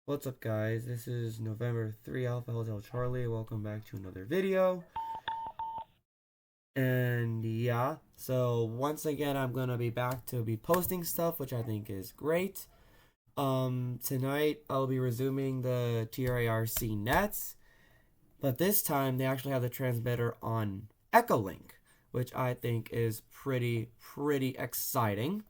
What's up, guys? This is November 3 Alpha Hotel Charlie. Welcome back to another video. And yeah, so once again, I'm gonna be back to be posting stuff, which I think is great. Tonight I'll be resuming the TRARC nets, but this time they actually have the transmitter on Echolink, which I think is pretty exciting.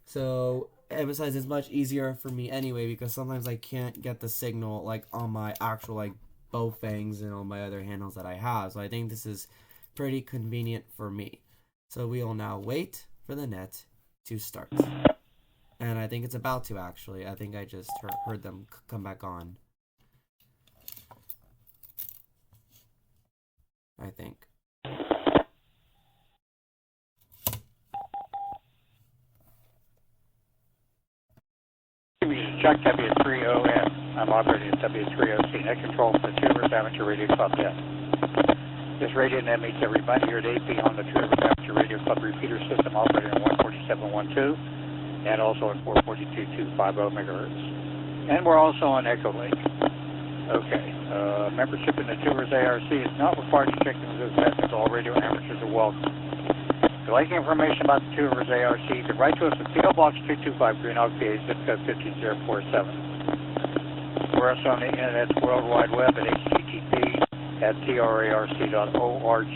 So, and besides, it's much easier for me anyway because sometimes I can't get the signal like on my actual like Bowfangs and on my other handles that I have. So I think this is pretty convenient for me. So we will now wait for the net to start. And I think it's about to actually. I think I just heard them come back on. I think. Chuck W30M. I'm operating at W30C. Net control for the Tubers Amateur Radio Club net. This radio net meets every Monday here at 8 p.m. on the Tubers Amateur Radio Club repeater system operating on 147.12 and also on 442.250 megahertz. And we're also on Echolink. Okay. Membership in the Tubers ARC is not required to check into this message. All radio amateurs are welcome. If you'd like information about the Tubers ARC, you can write to us at P.O. Box 225, Greenock, PA, zip code 15047. We're also on the Internet's World Wide Web at http@trarc.org,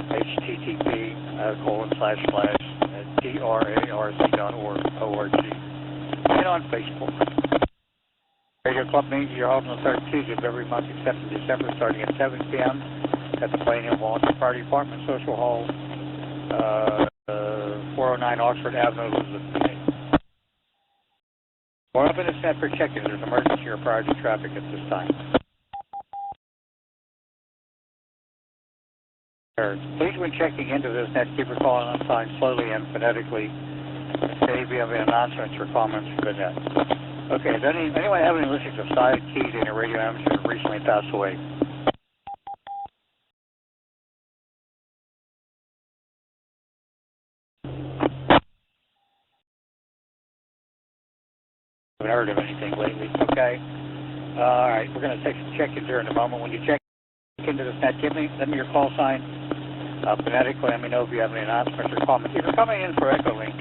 http://trarc.org, and on Facebook. Radio Club meetings are held on the third Tuesday of every month except in December, starting at 7 p.m. at the Plain Hill Volunteer Fire Department Social Hall, 409 Oxford Avenue, Elizabeth, PA. We're open to set for check-in. There's emergency or priority traffic at this time. Please, when checking into this net, keep your call on sign slowly and phonetically. Say if you have any announcements or comments for the net. Okay, does anyone have any listings of side keys in your radio amateur that recently passed away? Haven't heard of anything lately. Okay. All right, we're going to take some check-ins here in a moment. When you check into this net, let me your call sign phonetically. Let me know if you have any announcements or comments. If you're coming in for Echolink,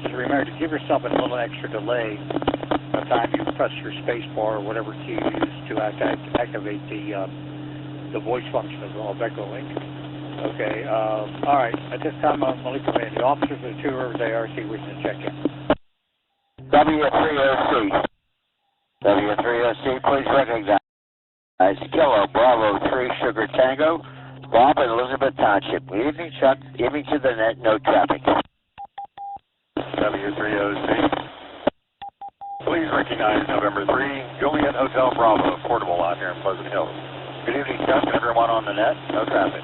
just remember to give yourself a little extra delay by the time you press your space bar or whatever key you use to activate the voice function of Echolink. Okay. All right. At this time, I'm Malik Ray, the officers of the Two Rivers ARC wishing to check in. W3OC. W3OC, please recognize Kilo Bravo 3 Sugar Tango, Bob in Elizabeth Township. Good evening, Chuck. Evening to the net, no traffic. W3OC. Please recognize November 3, Juliet Hotel Bravo, portable out here in Pleasant Hill. Good evening, Chuck, and everyone on the net, no traffic.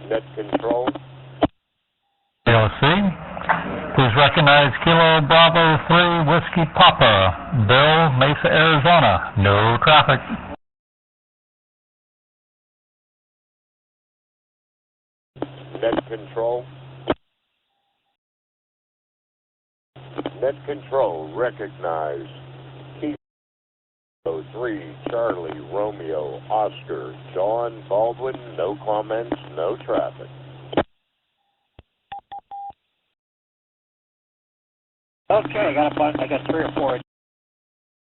Net control. LC. Please recognize Kilo Bravo 3 Whiskey Papa, Bill, Mesa, Arizona. No traffic. Net control. Net control, recognize Kilo 3 Charlie Romeo Oscar John Baldwin, no comments, no traffic. Okay, I got 3 or 4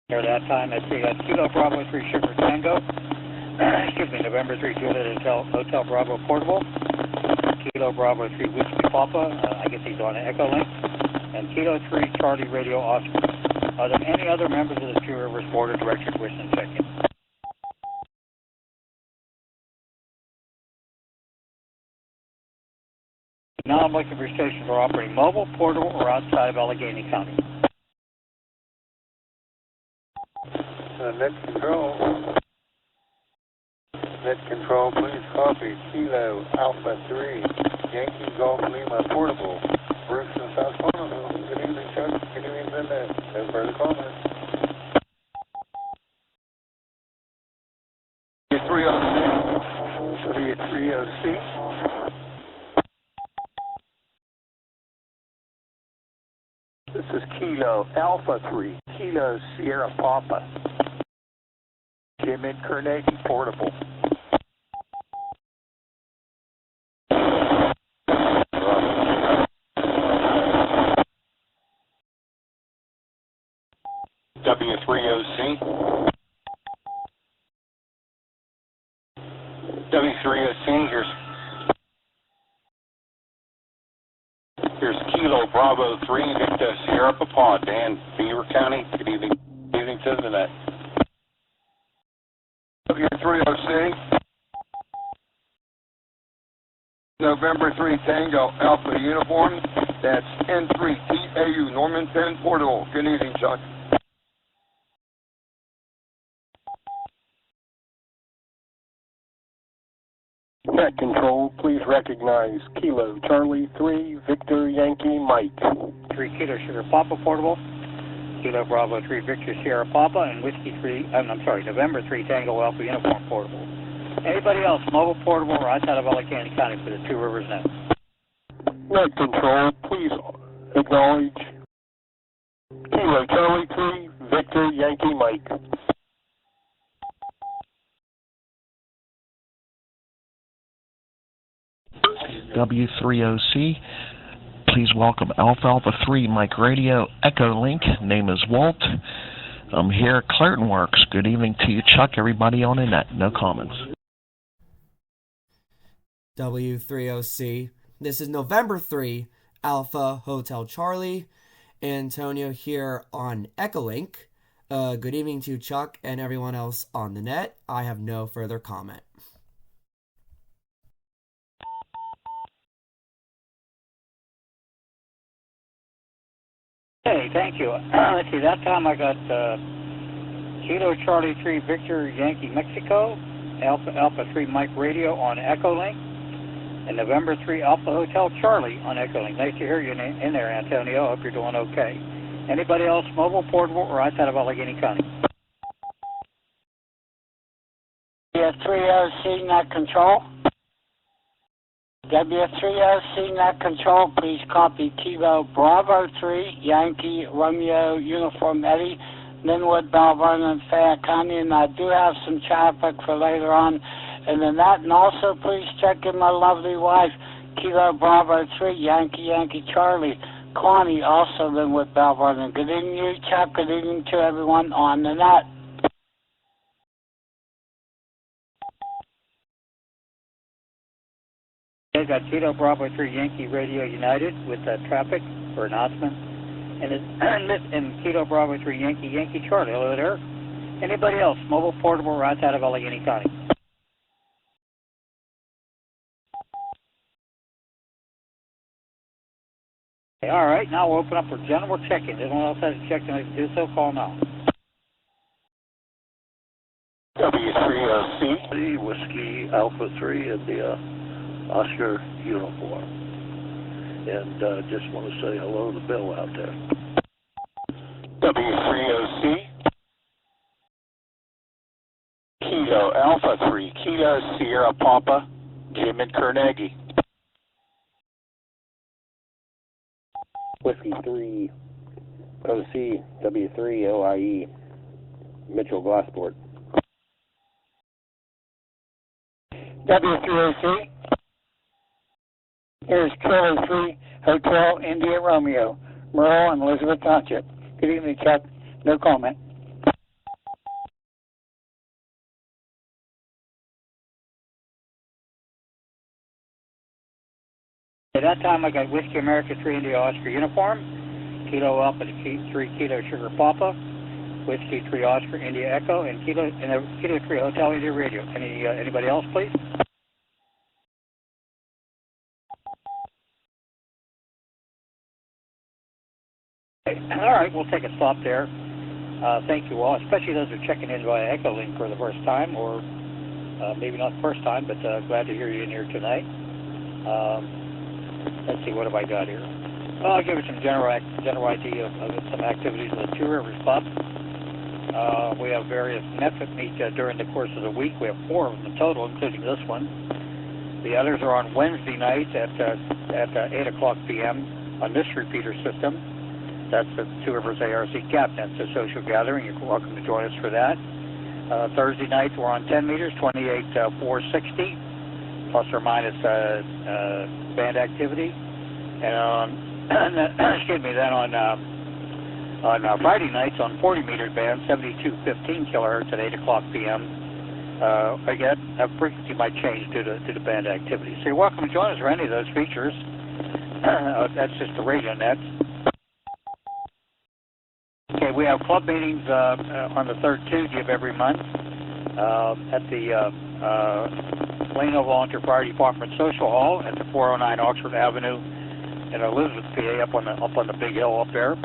here that time. Let's see, Kilo Bravo 3 Sugar Tango. Excuse me, November 3 Juliet Hotel Bravo Portable. Kilo Bravo 3 Whiskey Papa. I guess he's on Echolink. And Kilo 3 Charlie Radio Oscar. Are there any other members of the Two Rivers Board of Directors wishing to check in? Now I'm looking for stations that are operating mobile, portable, or outside of Allegheny County. Net control, please copy Kilo Alpha 3, Yankee Golf Lima Portable, Bruce in South Bonneville. Good evening, Chuck. Good evening, Linda. No further comments. W3OC. This is Kilo Alpha 3, Kilo Sierra Papa. Jim and Carnegie Portable. W3OC. W3OC, here's Kilo Bravo 3, Victor Sierra Papa, Dan, Beaver County. Good evening. Good evening to the net. W3OC. November 3 Tango Alpha Uniform. That's N3TAU Norman Penn Portable. Good evening, Chuck. Net control, please recognize Kilo Charlie 3 Victor Yankee Mike. 3 Kilo Sugar Papa Portable. Kilo Bravo 3 Victor Sierra Papa and Whiskey 3, November 3 Tango Alpha Uniform Portable. Anybody else, mobile portable or outside of Allegheny County for the Two Rivers Net? Net control, please acknowledge Kilo Charlie 3 Victor Yankee Mike. W3OC, please welcome Alpha 3 Mike Radio Echo Link. Name is Walt. I'm here at Clairton Works. Good evening to you, Chuck. Everybody on the net. No comments. W3OC. This is November 3 Alpha Hotel Charlie. Antonio here on Echolink. Good evening to Chuck and everyone else on the net. I have no further comment. Hey, thank you. Let's see, that time I got Kilo Charlie 3 Victor Yankee Mexico, Alpha 3 Mike Radio on Echolink, and November 3 Alpha Hotel Charlie on Echolink. Nice to hear you in there, Antonio. Hope you're doing okay. Anybody else, mobile, portable, or outside of Allegheny County? W3OC Net Control. W3OC Net Control, please copy Kilo Bravo 3 Yankee Romeo Uniform Eddie, Linwood, Malvern, and Fayette County, and I do have some traffic for later on in the net. And also please check in my lovely wife, Kilo Bravo 3 Yankee Charlie, Connie, also Linwood, Malvern. And good evening to you, Chuck. Good evening to everyone on the net. I got Kilo Bravo 3 Yankee Radio United with traffic for announcement. And Kilo Bravo 3 Yankee Charlie. Hello there. Anybody else, mobile, portable, or outside of Allegheny County? Okay, all right, now we'll open up for general check-in. Anyone else has a check-in, they can do so, call now. W3OC. Whiskey Alpha 3 and the Oscar uniform. And just want to say hello to Bill out there. W3OC. Kilo Alpha 3, Kilo Sierra Papa, Jim and Carnegie. Whiskey 3 OC W3 OIE Mitchell Glassport. W3OC. Here's Charlie 3 Hotel India Romeo, Merle and Elizabeth Township. Good evening, Chuck. No comment. At that time, I got Whiskey America 3 India Oscar uniform, Kilo Alpha 3 Kilo Sugar Papa, Whiskey 3 Oscar India Echo, and Kilo 3 Hotel India Radio. Anybody else, please? All right, we'll take a stop there. Thank you all, especially those who are checking in via Echolink for the first time, or maybe not the first time, but glad to hear you in here tonight. Let's see, what have I got here? Well, I'll give you some general idea of some activities of the Two Rivers Pub. We have various nets that meet during the course of the week. We have 4 of them in total, including this one. The others are on Wednesday nights at 8 o'clock p.m. on this repeater system. That's the Two Rivers ARC Gap. That's a social gathering. You're welcome to join us for that. Thursday night, we're on 10 meters, 28,460, plus or minus band activity. And on, excuse me, then on Friday nights on 40 meter band, 7215 kilohertz at 8 o'clock p.m. Again, that frequency might change due to band activity. So you're welcome to join us for any of those features. That's just the radio net. Okay, we have club meetings on the third Tuesday of every month at the Plano Volunteer Fire Department Social Hall at the 409 Oxford Avenue in Elizabeth, PA, up on the big hill up there.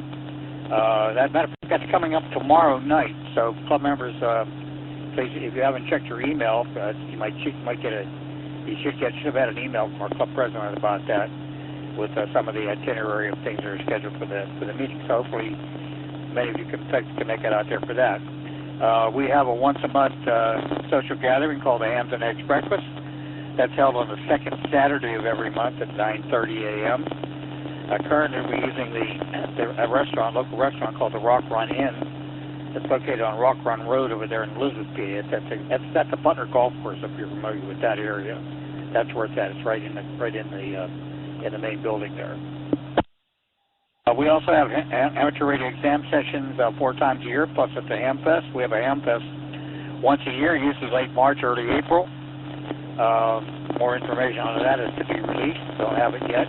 That matter of fact, that's coming up tomorrow night. So club members, please, if you haven't checked your email, you should have had an email from our club president about that, with some of the itinerary of things that are scheduled for the meeting. So hopefully many of you can make it out there for that. We have a once-a-month social gathering called the Hams and Eggs Breakfast. That's held on the second Saturday of every month at 9:30 a.m. Currently, we're using a local restaurant called the Rock Run Inn. It's located on Rock Run Road over there in Elizabeth, PA. That's the Butler Golf Course, if you're familiar with that area. That's where it's at. It's right in the main building there. We also have amateur radio exam sessions 4 times a year, plus at the Ham Fest. We have a Ham Fest once a year, usually late March, early April. More information on that is to be released. Don't have it yet.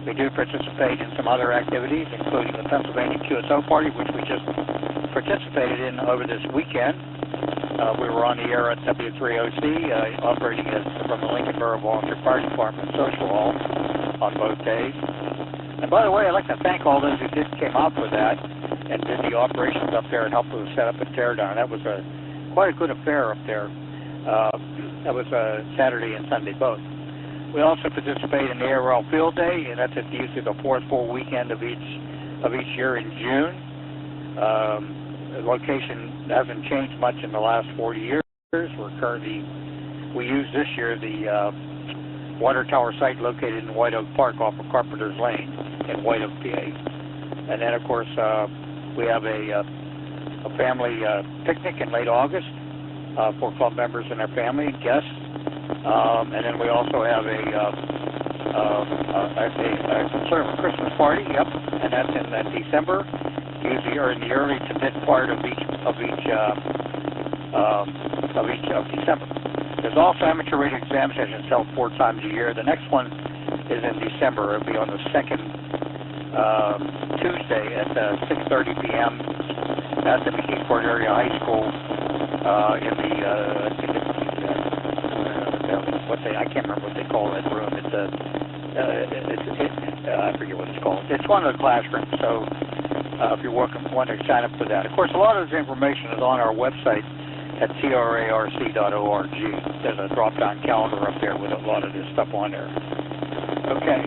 We do participate in some other activities, including the Pennsylvania QSO Party, which we just participated in over this weekend. We were on the air at W3OC, operating from the Lincoln Borough Volunteer Fire Department Social Hall on both days. And by the way, I'd like to thank all those who came out for that and did the operations up there and helped with the setup and teardown. That was quite a good affair up there. That was Saturday and Sunday both. We also participate in the ARL Field Day, and that's usually the fourth full weekend of each year in June. The location hasn't changed much in the last 40 years. We use this year the water tower site located in White Oak Park off of Carpenter's Lane in White Oak, PA. And then, of course, we have a family picnic in late August for club members and their family and guests. And then we also have a sort of a Christmas party, yep, and that's in December, usually or in the early to mid part of December. There's also amateur radio exam sessions held 4 times a year. The next one is in December. It'll be on the second Tuesday at 6:30 p.m. at the McKeesport Area High School I can't remember what they call that room. I forget what it's called. It's one of the classrooms. So if you're want to sign up for that. Of course, a lot of this information is on our website at TRARC.org. There's a drop-down calendar up there with a lot of this stuff on there. Okay.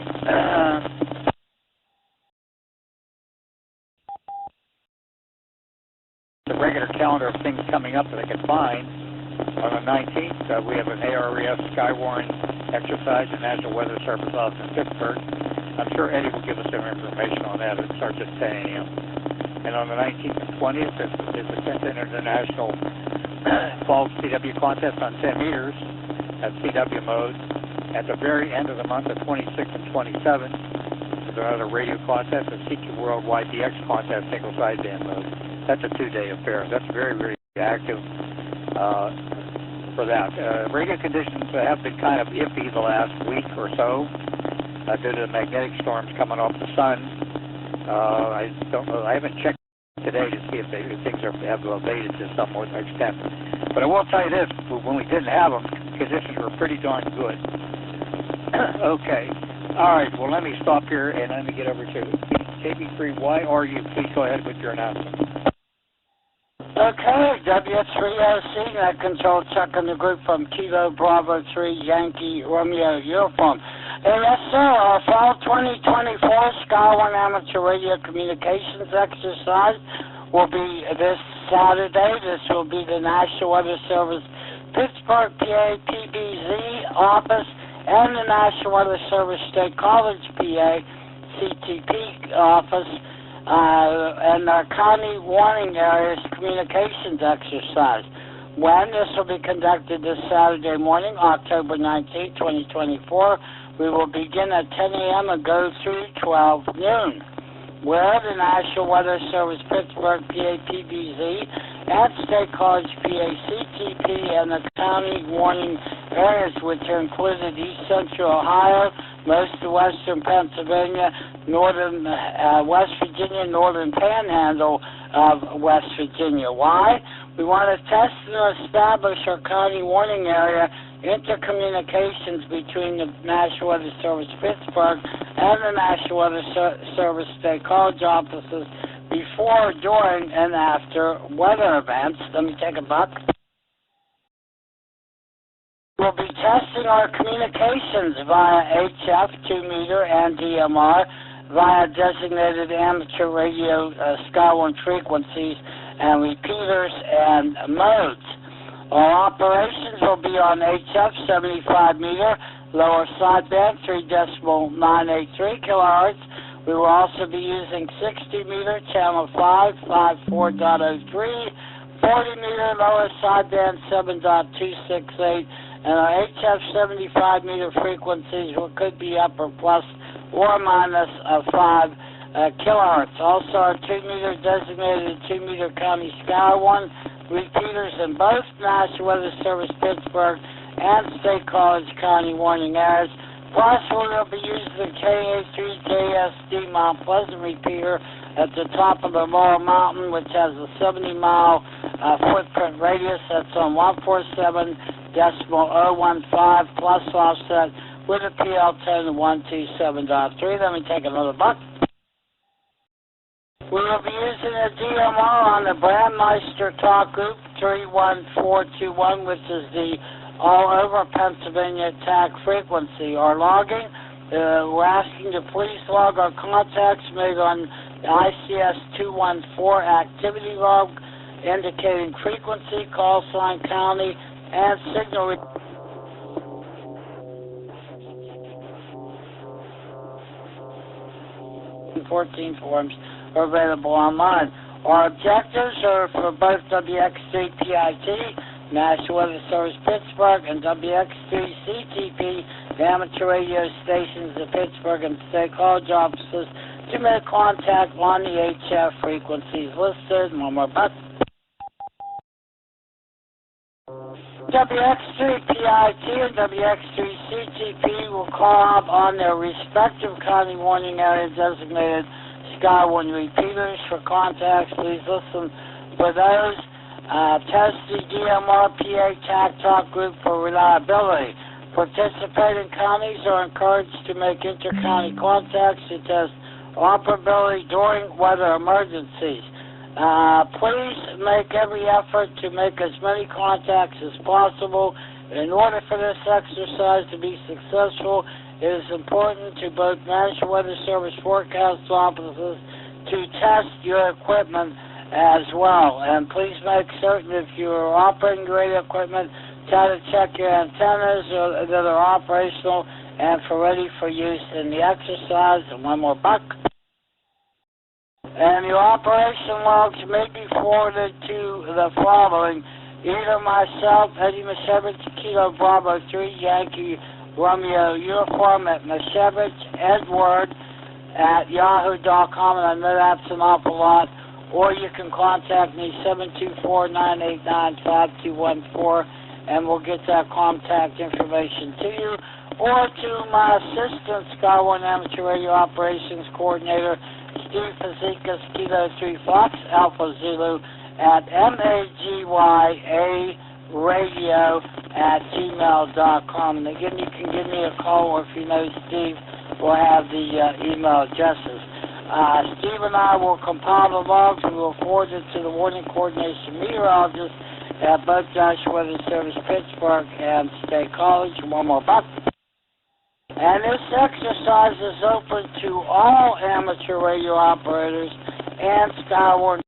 The regular calendar of things coming up that I can find. On the 19th, we have an ARES Skywarn exercise at National Weather Service office in Pittsburgh. I'm sure Eddie will give us some information on that. It starts at 10 a.m. And on the 19th and 20th is the 10th International Fall CW contest on 10 meters at CW mode. At the very end of the month, the 26th and 27th, is another radio contest, the CQ Worldwide DX contest, single sideband mode. That's a 2-day affair. That's very, very active for that. Radio conditions have been kind of iffy the last week or so due to the magnetic storms coming off the sun. I don't know. I haven't checked today to see if things have abated to some extent. But I will tell you this: when we didn't have them, conditions were pretty darn good. Okay. All right. Well, let me stop here and let me get over to KB3YRU. Please go ahead with your announcement. Okay, W3OC, that control Chuck and the group from Kilo Bravo 3 Yankee Romeo uniform. And yes, sir, our Fall 2024 Skywarn Amateur Radio Communications exercise will be this Saturday. This will be the National Weather Service Pittsburgh, PA, PBZ office and the National Weather Service State College, PA, CTP office and our county warning areas communications exercise. When this will be conducted this Saturday morning, October 19, 2024, we will begin at 10 a.m. and go through 12 noon. Where the National Weather Service Pittsburgh, PA, PBZ, and State College, PA, CTP, and the county warning areas, which are included East Central Ohio, most of Western Pennsylvania, northern West Virginia, northern panhandle of West Virginia. Why? We want to test and establish our county warning area intercommunications between the National Weather Service Pittsburgh and the National Weather Service State College offices before, during, and after weather events. Let me take a buck. We'll be testing our communications via HF, 2-meter, and DMR via designated amateur radio Sky-1 frequencies and repeaters and modes. Our operations will be on HF 75-meter, lower sideband 3.983 kilohertz. We will also be using 60-meter, channel 5, 54.03, 40-meter, lower sideband 7.268, and our HF 75-meter frequencies could be upper plus or minus 5 kilohertz. Also, our 2-meter designated 2-meter county Sky-1 repeaters in both National Weather Service Pittsburgh and State College County warning areas. Plus, we'll be using the KA3KSD Mount Pleasant repeater at the top of the Laurel Mountain, which has a 70-mile footprint radius. That's on 147.015 plus offset with a PL10 of 127.3. Let me take another buck. We will be using a DMR on the Brandmeister Talk Group 31421, which is the all-over Pennsylvania attack frequency. Our logging, we're asking to please log our contacts made on the ICS 214 activity log, indicating frequency, call sign, county, and signal. 14 forms are available online. Our objectives are for both WX3PIT, National Weather Service Pittsburgh, and WX3CTP, the amateur radio stations of Pittsburgh and State College offices, to make contact on the HF frequencies listed. One more button. WX3PIT and WX3CTP will call up on their respective county warning area designated Sky-1 repeaters for contacts. Please listen for those. Test the DMR-PA TAC Talk Group for reliability. Participating counties are encouraged to make inter-county contacts to test operability during weather emergencies. Please make every effort to make as many contacts as possible. In order for this exercise to be successful, it is important to both National Weather Service forecast offices to test your equipment as well. And please make certain if you are operating radio equipment, try to check your antennas that are operational and ready for use in the exercise. And one more buck. And your operation logs may be forwarded to the following: either myself, Eddie Mashevich, Kilo Bravo 3, Yankee Romeo Uniform at Mashevich, Edward at yahoo.com, and I know that's an awful lot. Or you can contact me, 724-989-5214, and we'll get that contact information to you. Or to my assistant, Sky-1 Amateur Radio Operations Coordinator, Steve Fazekas, Kilo 3 Fox, Alpha Zulu, at magiradio@gmail.com. And again, you can give me a call, or if you know Steve, we'll have the email addresses. Steve and I will compile the logs and we'll forward it to the warning coordination meteorologist at both National Weather Service Pittsburgh and State College. One more buck. And this exercise is open to all amateur radio operators and Sky-1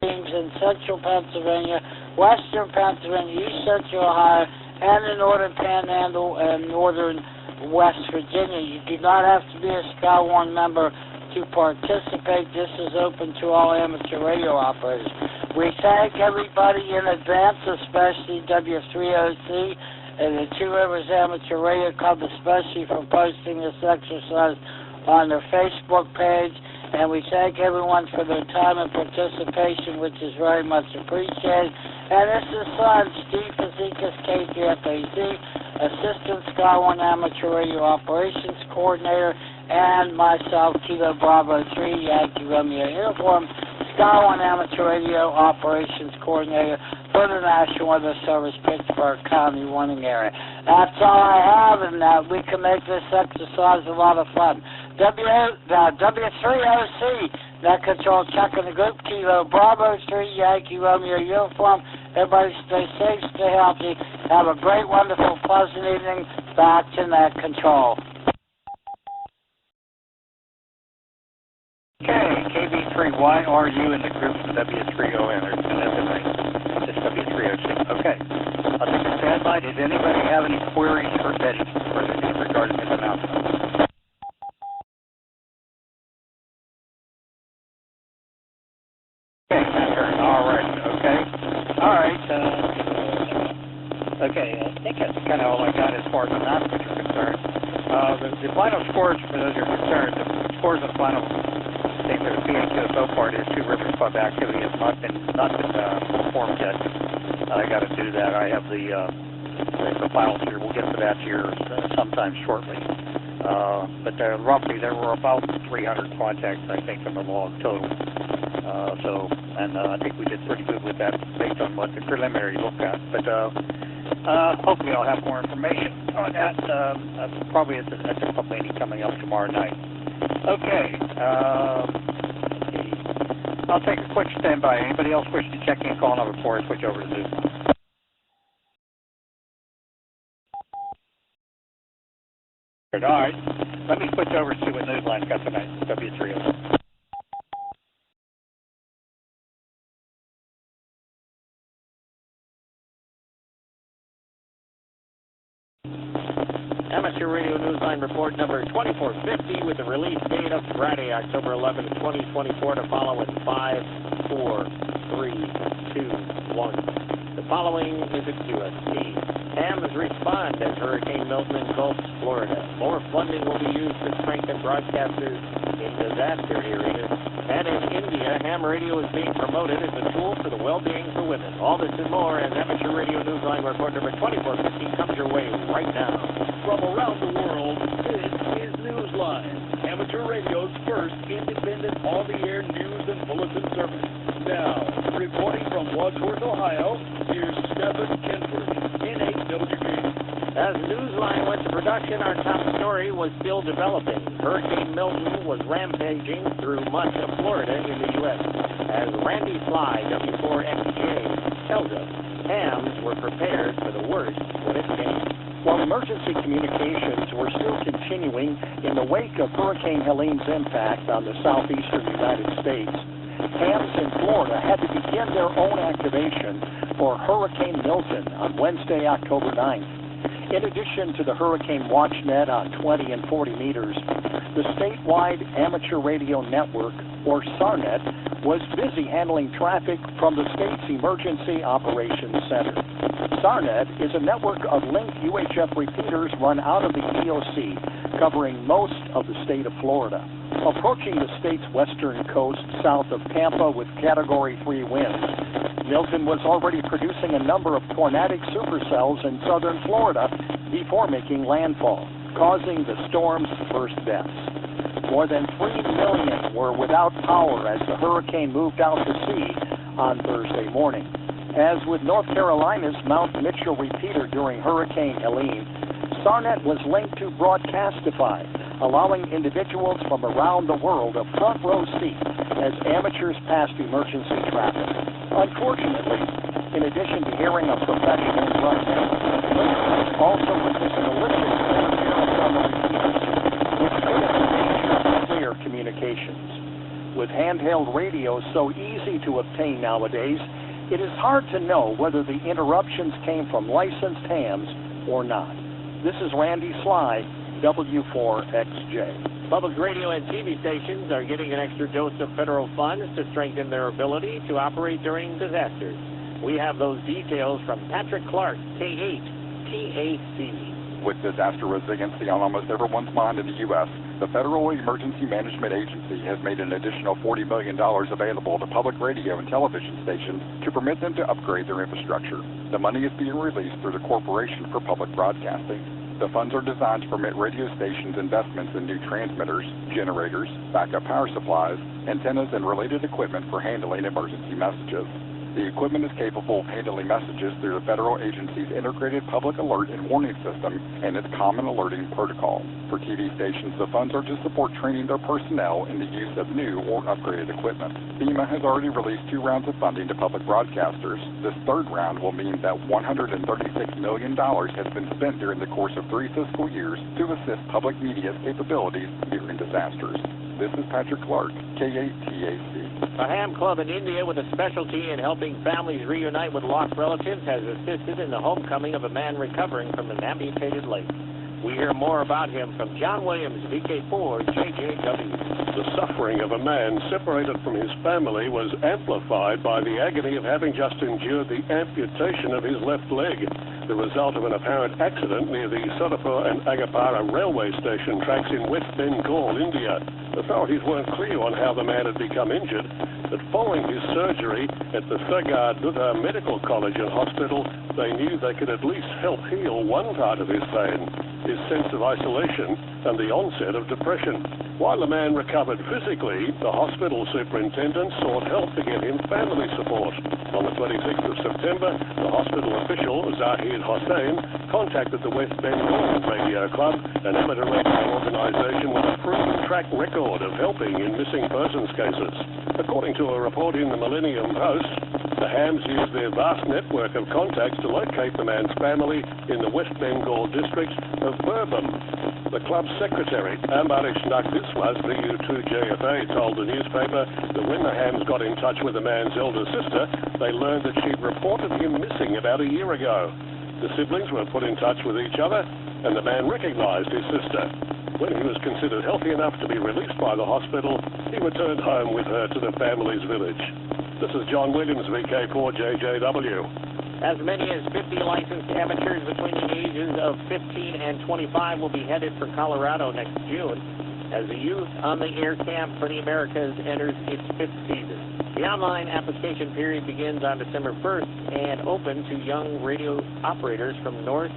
teams in Central Pennsylvania, Western Pennsylvania, East Central Ohio, and the Northern Panhandle and Northern West Virginia. You do not have to be a Sky-1 member to participate. This is open to all amateur radio operators. We thank everybody in advance, especially W3OC and the Two Rivers Amateur Radio Club, especially for posting this exercise on their Facebook page. And we thank everyone for their time and participation, which is very much appreciated. And this is son, Steve Fazekas, KTFAZ, Assistant Sky One Amateur Radio Operations Coordinator, and myself, Kilo Bravo 3, Yankee Romeo Uniform, Sky One Amateur Radio Operations Coordinator for the National Weather Service, Pittsburgh County Warning Area. That's all I have, and we can make this exercise a lot of fun. W3OC, Net Control checking the group, Kilo Bravo 3, Yankee Romeo Uniform. Everybody stay safe, stay healthy. Have a great, wonderful, pleasant evening. Back to Net Control. Okay, KB3YRU in the group from W3ON. It's W3OC. Okay. I'll take a standby. Does anybody have any queries for Betty regarding this announcement? Okay, all right. Okay. All right. Okay, I think that's kind of all I got as far as announcements are concerned. The final scores, for those who are concerned, the scores of the final thing for the PHSO part is Two Rivers Club activity has not been performed yet. I got to do that. I have the files here. We'll get to that here sometime shortly. But roughly there were about 300 contacts, I think, in the log total. I think we did pretty good with that based on what the preliminary looked at. But hopefully I'll have more information on that probably at the club meeting coming up tomorrow night. Okay. I'll take a quick standby. Anybody else wish to check in, call number 4, and switch over to Zoom. All right. Let me switch over to see what Newsline's got tonight. W3O. Amateur Radio Newsline report number 2450 with the release date of Friday, October 11, 2024 to follow in 5, 4, 3, 2, 1. The following is a QST. Hams respond as Hurricane Milton engulfs Florida. More funding will be used to strengthen broadcasters in disaster areas. And in India, ham radio is being promoted as a tool for the well-being for women. All this and more as Amateur Radio Newsline report number 2450 comes your way right now. From around the world, this is Newsline, Amateur Radio's first independent all-the-air news and bulletin service. Now, reporting from Wadsworth, Ohio, here's Stephen Kenford, NHWB. As Newsline went to production, our top story was still developing. Hurricane Milton was rampaging through much of Florida in the U.S. As Randy Sly, W4XJ, tells us, hams were prepared for the worst when it came. While emergency communications were still continuing in the wake of Hurricane Helene's impact on the southeastern United States, hams in Florida had to begin their own activation for Hurricane Milton on Wednesday, October 9th. In addition to the Hurricane WatchNet on 20 and 40 meters, the statewide Amateur Radio Network, or SARNet, was busy handling traffic from the state's Emergency Operations Center. SARNet is a network of linked UHF repeaters run out of the EOC, covering most of the state of Florida. Approaching the state's western coast south of Tampa with Category 3 winds, Milton was already producing a number of tornadic supercells in southern Florida before making landfall, causing the storm's first deaths. More than 3 million were without power as the hurricane moved out to sea on Thursday morning. As with North Carolina's Mount Mitchell repeater during Hurricane Helene, SARNet was linked to Broadcastify, allowing individuals from around the world a front row seat as amateurs passed emergency traffic. Unfortunately, in addition to hearing a professional broadcast, listeners also witnessed malicious interference on the repeaters, which made it a danger of clear communications. With handheld radios so easy to obtain nowadays, it is hard to know whether the interruptions came from licensed hams or not. This is Randy Sly, W4XJ. Public radio and TV stations are getting an extra dose of federal funds to strengthen their ability to operate during disasters. We have those details from Patrick Clark, K8 TAC. With disaster resiliency on almost everyone's mind in the U.S., the Federal Emergency Management Agency has made an additional $40 million available to public radio and television stations to permit them to upgrade their infrastructure. The money is being released through the Corporation for Public Broadcasting. The funds are designed to permit radio stations investments in new transmitters, generators, backup power supplies, antennas, and related equipment for handling emergency messages. The equipment is capable of handling messages through the federal agency's integrated public alert and warning system and its common alerting protocol. For TV stations, the funds are to support training their personnel in the use of new or upgraded equipment. FEMA has already released 2 rounds of funding to public broadcasters. This third round will mean that $136 million has been spent during the course of 3 fiscal years to assist public media's capabilities during disasters. This is Patrick Clark, K8TAC. A ham club in India with a specialty in helping families reunite with lost relatives has assisted in the homecoming of a man recovering from an amputated leg. We hear more about him from John Williams, VK4 JJW. The suffering of a man separated from his family was amplified by the agony of having just endured the amputation of his left leg, the result of an apparent accident near the Sodapur and Agapara railway station tracks in West Bengal, India. Authorities weren't clear on how the man had become injured, but following his surgery at the Sagar Dutta Medical College and Hospital, they knew they could at least help heal one part of his pain, his sense of isolation and the onset of depression. While the man recovered physically, the hospital superintendent sought help to get him family support. On the 26th of September, the hospital official, Zahid Hossain, contacted the West Bengal Radio Club, an amateur radio organization with a proven track record of helping in missing persons cases. According to a report in the Millennium Post, the Hams used their vast network of contacts to locate the man's family in the West Bengal district of Birbhum. The club's secretary, Ambarish Nakdiswas, VU2JFA, told the newspaper that when the Hams got in touch with the man's elder sister, they learned that she'd reported him missing about a year ago. The siblings were put in touch with each other, and the man recognized his sister. When he was considered healthy enough to be released by the hospital, he returned home with her to the family's village. This is John Williams, VK4JJW. As many as 50 licensed amateurs between the ages of 15 and 25 will be headed for Colorado next June as the Youth on the Air Camp for the Americas enters its 5th season. The online application period begins on December 1st and open to young radio operators from North,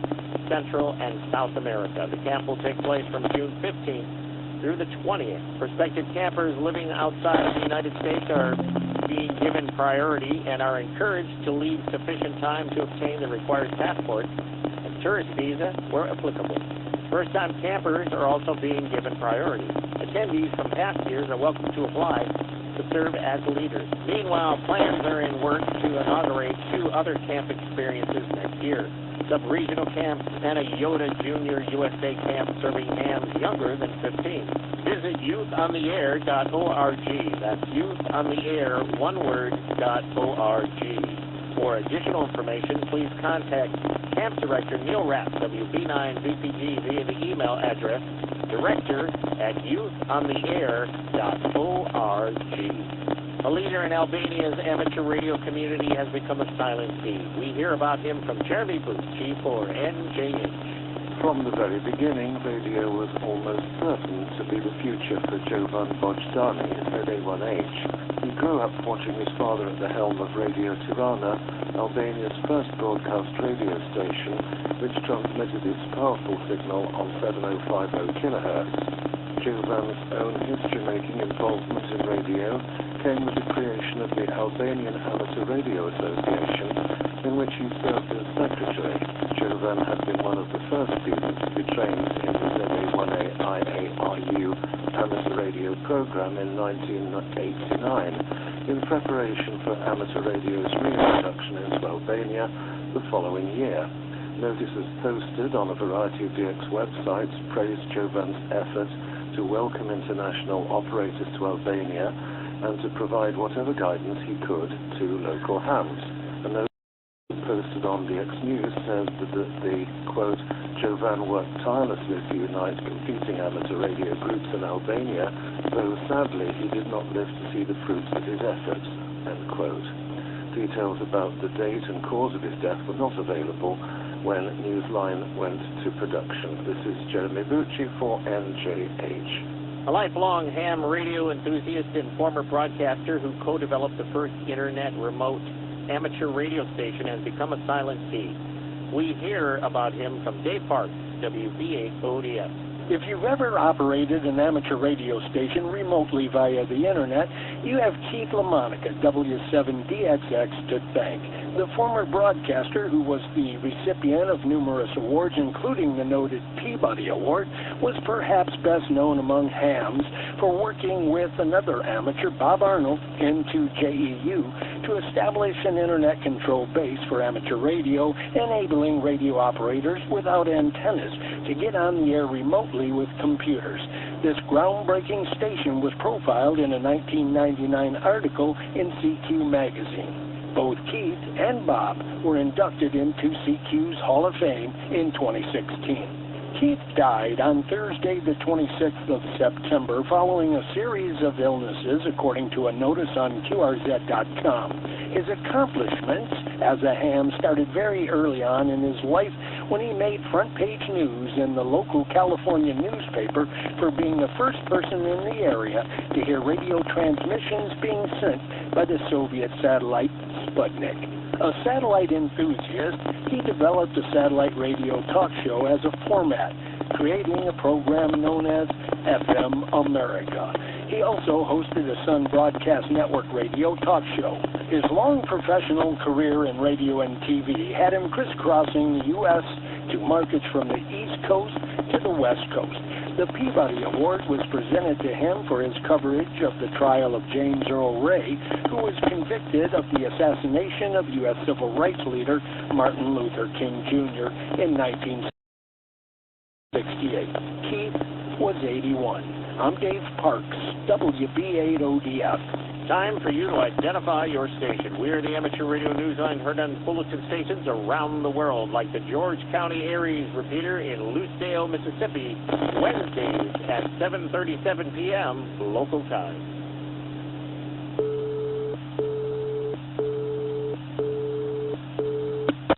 Central, and South America. The camp will take place from June 15th through the 20th. Prospective campers living outside of the United States are being given priority and are encouraged to leave sufficient time to obtain the required passport and tourist visa where applicable. First-time campers are also being given priority. Attendees from past years are welcome to apply to serve as leaders. Meanwhile, plans are in work to inaugurate 2 other camp experiences next year. Sub-regional camps and a Yoda Junior USA camp serving hams younger than 15. Visit youthontheair.org. That's youthontheair, one word, .org. For additional information, please contact Camp Director Neil Rapp, WB9VPG, via the email address director@youthontheair.org. A leader in Albania's amateur radio community has become a silent thief. We hear about him from Jeremy Booth, G4NJH. From the very beginning, radio was almost certain to be the future for Jovan Bojdani, ZA1H. He grew up watching his father at the helm of Radio Tirana, Albania's first broadcast radio station, which transmitted its powerful signal on 7050 kHz. Jovan's own history-making involvement in radio came with the creation of the Albanian Amateur Radio Association, in which he served as secretary. Jovan had been one of the first students to be trained in the ZA1A IARU amateur radio program in 1989 in preparation for amateur radio's reintroduction into Albania the following year. Notices posted on a variety of DX websites praised Jovan's effort to welcome international operators to Albania and to provide whatever guidance he could to local hams. A note posted on DX News says that the, quote, Jovan worked tirelessly to unite competing amateur radio groups in Albania, though sadly he did not live to see the fruits of his efforts, end quote. Details about the date and cause of his death were not available when Newsline went to production. This is Jeremy Bucci for NJH. A lifelong ham radio enthusiast and former broadcaster who co-developed the first internet remote amateur radio station has become a silent T. We hear about him from Dave Parks, WB8ODS. If you've ever operated an amateur radio station remotely via the internet, you have Keith LaMonica, W7DXX, to thank. The former broadcaster, who was the recipient of numerous awards, including the noted Peabody Award, was perhaps best known among hams for working with another amateur, Bob Arnold, N2JEU, to establish an internet-controlled base for amateur radio, enabling radio operators without antennas to get on the air remotely with computers. This groundbreaking station was profiled in a 1999 article in CQ magazine. Both Keith and Bob were inducted into CQ's Hall of Fame in 2016. Keith died on Thursday, the 26th of September, following a series of illnesses, according to a notice on QRZ.com. His accomplishments as a ham started very early on in his life when he made front-page news in the local California newspaper for being the first person in the area to hear radio transmissions being sent by the Soviet satellite Sputnik. A satellite enthusiast, he developed a satellite radio talk show as a format, creating a program known as FM America. He also hosted a Sun Broadcast Network radio talk show. His long professional career in radio and TV had him crisscrossing the U.S. to markets from the East Coast to the West Coast. The Peabody Award was presented to him for his coverage of the trial of James Earl Ray, who was convicted of the assassination of U.S. civil rights leader Martin Luther King Jr. in 1968. Keith was 81. I'm Dave Parks, WB8ODS. Time for you to identify your station. We're the amateur radio news line heard on bulletin stations around the world, like the George County Aries repeater in Lucedale, Mississippi, Wednesdays at 7:37 p.m. local time.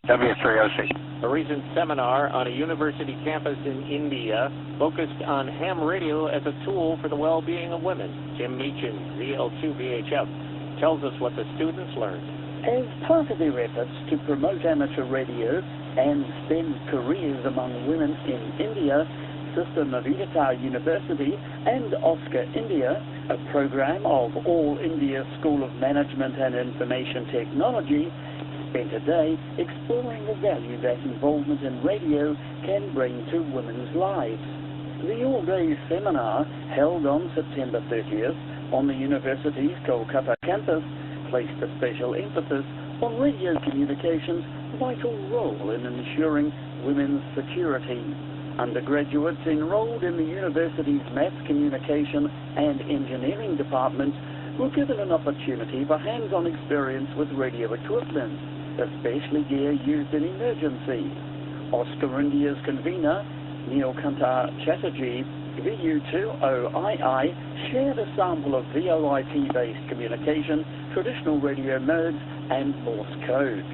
W3OC. A recent seminar on a university campus in India focused on ham radio as a tool for the well-being of women. Jim Meachin, ZL2VHF, tells us what the students learned. As part of their efforts to promote amateur radio and STEM careers among women in India, Sister Navidita University and Oscar India, a program of All India School of Management and Information Technology, spent a day exploring the value that involvement in radio can bring to women's lives. The all-day seminar, held on September 30th on the university's Kolkata campus, placed a special emphasis on radio communication's vital role in ensuring women's security. Undergraduates enrolled in the university's Mass Communication and Engineering departments were given an opportunity for hands-on experience with radio equipment, especially gear used in emergencies. Oscar India's convener, Neelkanta Chatterjee, VU2OII, shared a sample of VoIP-based communication, traditional radio modes, and Morse code.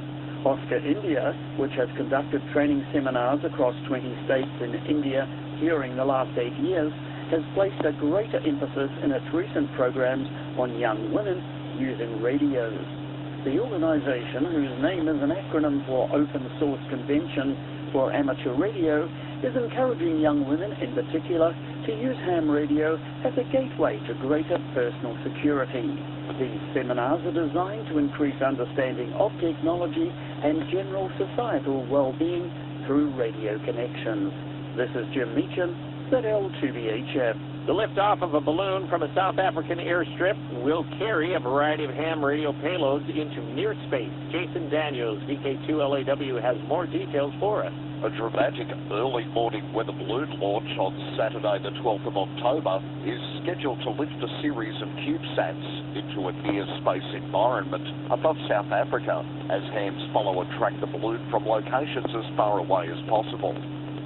Oscar India, which has conducted training seminars across 20 states in India during the last 8 years, has placed a greater emphasis in its recent programs on young women using radios. The organization, whose name is an acronym for Open Source Convention for Amateur Radio, is encouraging young women in particular to use ham radio as a gateway to greater personal security. These seminars are designed to increase understanding of technology and general societal well-being through radio connections. This is Jim Meachin, ZL2VHF. The liftoff of a balloon from a South African airstrip will carry a variety of ham radio payloads into near space. Jason Daniels, VK2LAW, has more details for us. A dramatic early morning weather balloon launch on Saturday the 12th of October is scheduled to lift a series of CubeSats into a near space environment above South Africa as hams follow and track the balloon from locations as far away as possible.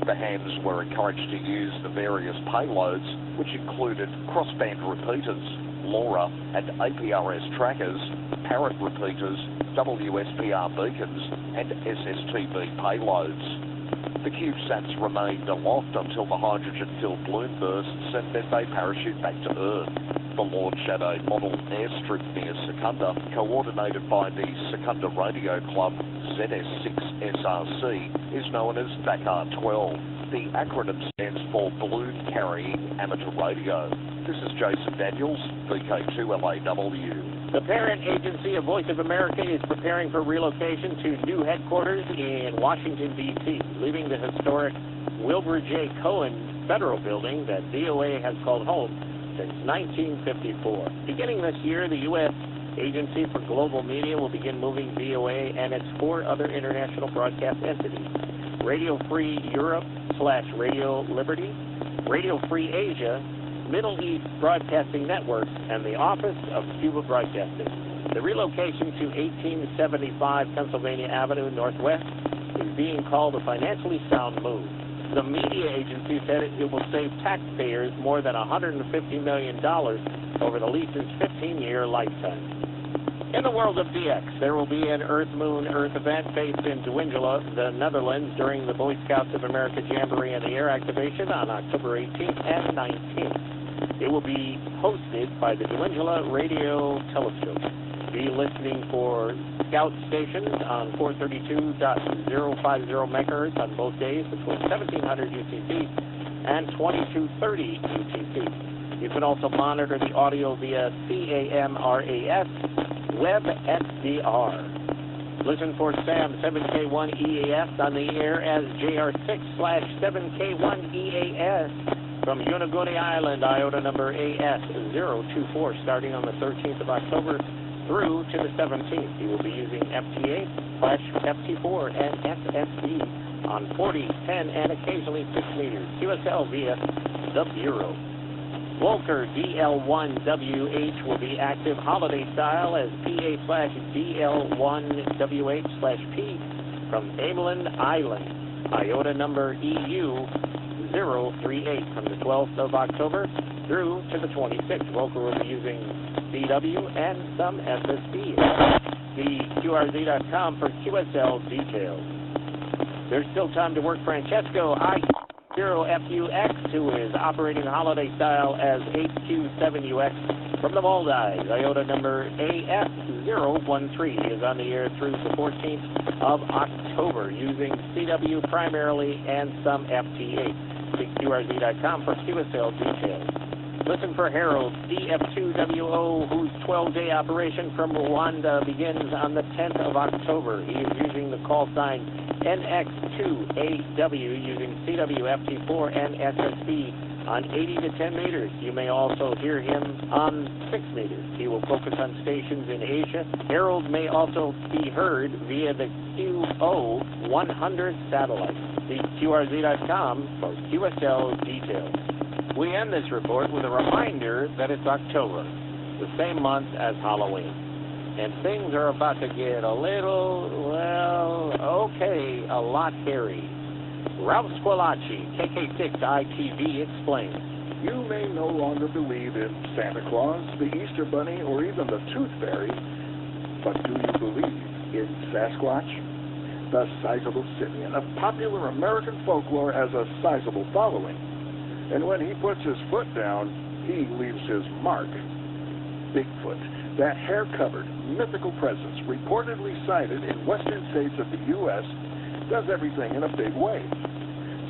The hams were encouraged to use the various payloads, which included crossband repeaters, LoRa and APRS trackers, Parrot repeaters, WSPR beacons, and SSTV payloads. The CubeSats remained aloft until the hydrogen-filled balloon bursts, and then they parachute back to Earth. The launch at a model airstrip near Secunda, coordinated by the Secunda Radio Club ZS6SRC, is known as Dakar-12. The acronym stands for Balloon Carrying Amateur Radio. This is Jason Daniels, VK2LAW. The parent agency of Voice of America is preparing for relocation to new headquarters in Washington, D.C., leaving the historic Wilbur J. Cohen Federal Building that VOA has called home since 1954. Beginning this year, the U.S. Agency for Global Media will begin moving VOA and its 4 other international broadcast entities: Radio Free Europe / Radio Liberty, Radio Free Asia, Middle East Broadcasting Networks, and the Office of Cuba Broadcasting. The relocation to 1875 Pennsylvania Avenue Northwest is being called a financially sound move. The media agency said it will save taxpayers more than $150 million over the lease's 15-year lifetime. In the world of DX, there will be an Earth-Moon-Earth event based in Dwingela, the Netherlands, during the Boy Scouts of America Jamboree and the Air activation on October 18th and 19th. It will be hosted by the Dwingela Radio Telescope. Be listening for Scout stations on 432.050 megahertz on both days between 1700 UTC and 2230 UTC. You can also monitor the audio via CAMRAS Web XDR. Listen for SAM 7K1 EAS on the air as JR6/7K1 EAS from Yonaguni Island, Iota number AS024, starting on the 13th of October through to the 17th. You will be using FT8/FT4 and SSB on 40, 10, and occasionally 6 meters. QSL via the Bureau. Volker DL1WH will be active holiday style as PA/DL1WH/P from Ameland Island, Iota number EU038 from the 12th of October through to the 26th. Volker will be using CW and some SSB. The QRZ.com for QSL details. There's still time to work. Francesco I0FUX, who is operating holiday style as HQ7UX from the Maldives, Iota number AF013. He is on the air through the 14th of October using CW primarily and some FT8. See QRZ.com for QSL details. Listen for Harold DF2WO, whose 12-day operation from Rwanda begins on the 10th of October. He is using the call sign NX2AW using CWFT4 and SSB on 80 to 10 meters. You may also hear him on 6 meters. He will focus on stations in Asia. Harold may also be heard via the QO100 satellite. See QRZ.com for QSL details. We end this report with a reminder that it's October, the same month as Halloween. And things are about to get a little, a lot hairy. Ralph Squillaci, KK6ITV, explains. You may no longer believe in Santa Claus, the Easter Bunny, or even the Tooth Fairy, but do you believe in Sasquatch? The sizable simian of popular American folklore has a sizable following. And when he puts his foot down, he leaves his mark. Bigfoot, that hair-covered, mythical presence reportedly sighted in western states of the U.S., does everything in a big way.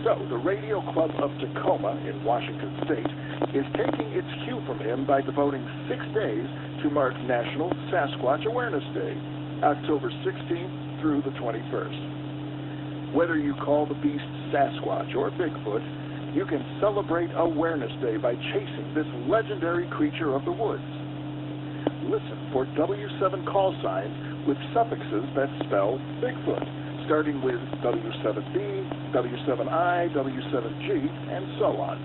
So, the Radio Club of Tacoma in Washington State is taking its cue from him by devoting 6 days to mark National Sasquatch Awareness Day, October 16th through the 21st. Whether you call the beast Sasquatch or Bigfoot, you can celebrate Awareness Day by chasing this legendary creature of the woods. Listen for W7 call signs with suffixes that spell Bigfoot, starting with W7B, W7I, W7G, and so on.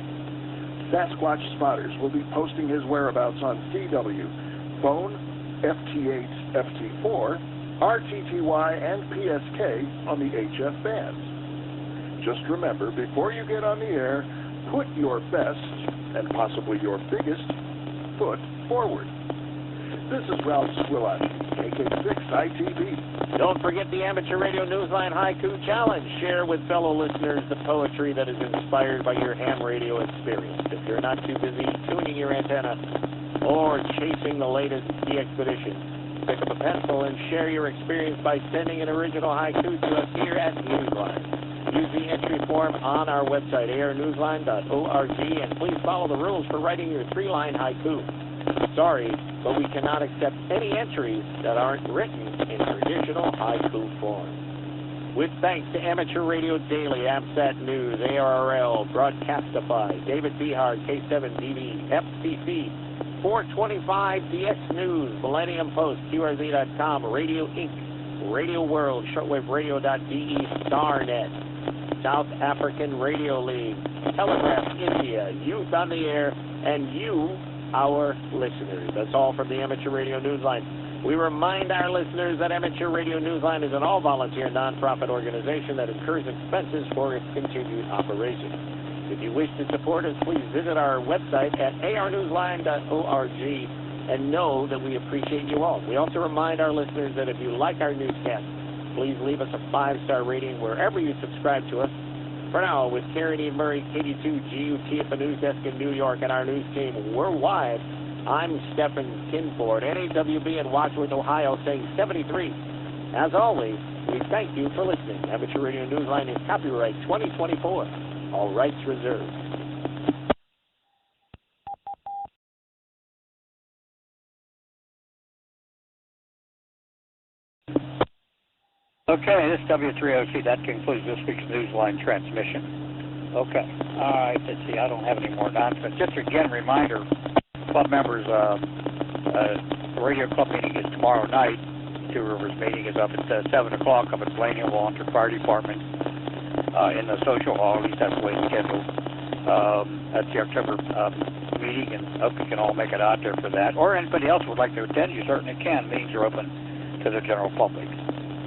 Sasquatch spotters will be posting his whereabouts on CW, phone, FT8, FT4, RTTY, and PSK on the HF bands. Just remember, before you get on the air, put your best and possibly your biggest foot forward. This is Ralph Squillaci, AK6ITV. Don't forget the Amateur Radio Newsline Haiku Challenge. Share with fellow listeners the poetry that is inspired by your ham radio experience. If you're not too busy tuning your antenna or chasing the latest ski expedition, pick up a pencil and share your experience by sending an original haiku to us here at Newsline. Use the entry form on our website, arnewsline.org, and please follow the rules for writing your 3-line haiku. Sorry, but we cannot accept any entries that aren't written in traditional haiku form. With thanks to Amateur Radio Daily, AMSAT News, ARRL, Broadcastify, David Behar, K7DB, FCC, 425 DX News, Millennium Post, QRZ.com, Radio Inc., Radio World, shortwaveradio.de, StarNet, South African Radio League, Telegraph India, Youth on the Air, and you, our listeners. That's all from the Amateur Radio Newsline. We remind our listeners that Amateur Radio Newsline is an all-volunteer nonprofit organization that incurs expenses for its continued operation. If you wish to support us, please visit our website at arnewsline.org and know that we appreciate you all. We also remind our listeners that if you like our newscast, please leave us a 5-star rating wherever you subscribe to us. For now, with Karen E. Murray, KD2GUT at the news desk in New York, and our news team worldwide, I'm Stephen Kinford, NAWB in Wadsworth, Ohio, saying 73. As always, we thank you for listening. Amateur Radio Newsline is copyright 2024. All rights reserved. Okay, this is W3OC. That concludes this week's Newsline transmission. Okay. All right, let's see. I don't have any more announcements. Just again, reminder, club members, the radio club meeting is tomorrow night. Two Rivers meeting is up at 7 o'clock up at Blaney Volunteer Fire Department in the social hall. At least that's the way it's scheduled. That's the October meeting, and hope you can all make it out there for that. Or anybody else would like to attend, you certainly can. Meetings are open to the general public.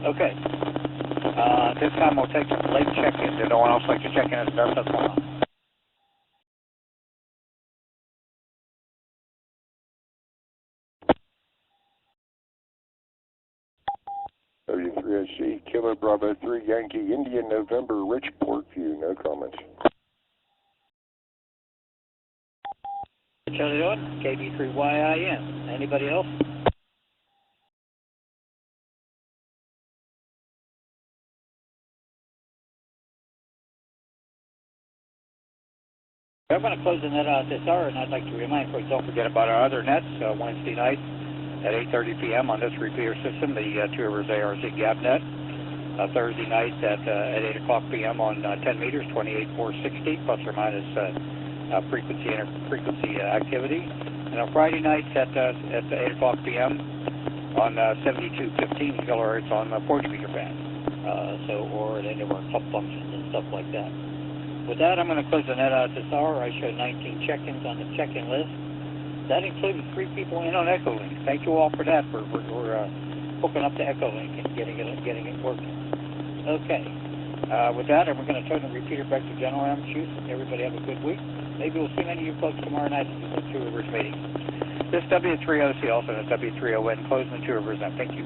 Okay. This time we'll take late check-ins. If no one else likes to check in, it's best of all. W3SC, Kilo Bravo 3, Yankee, India, November, Rich Portview. No comments. How's it doing? KB3YIN. Anybody else? I'm going to close the net out this hour, and I'd like to remind folks, don't forget about our other nets, Wednesday night at 8:30 p.m. on this repeater system, the Two Rivers ARC gap net. Thursday night at 8 o'clock p.m. on 10 meters, 28460, plus or minus frequency activity. And on Friday nights at 8 o'clock p.m. on 7215 kilohertz on the 40 meter band. Or at any of our club functions and stuff like that. With that, I'm going to close the net out this hour. I showed 19 check-ins on the check-in list. That included 3 people in on Echolink. Thank you all for that. We're hooking up to Echolink and getting it working. Okay. With that, we're going to turn the repeater back to General Chief. Everybody have a good week. Maybe we'll see many of you folks tomorrow night at the Two Rivers meeting. This is W3OC, also the W3ON, closing the Two Rivers net. Thank you.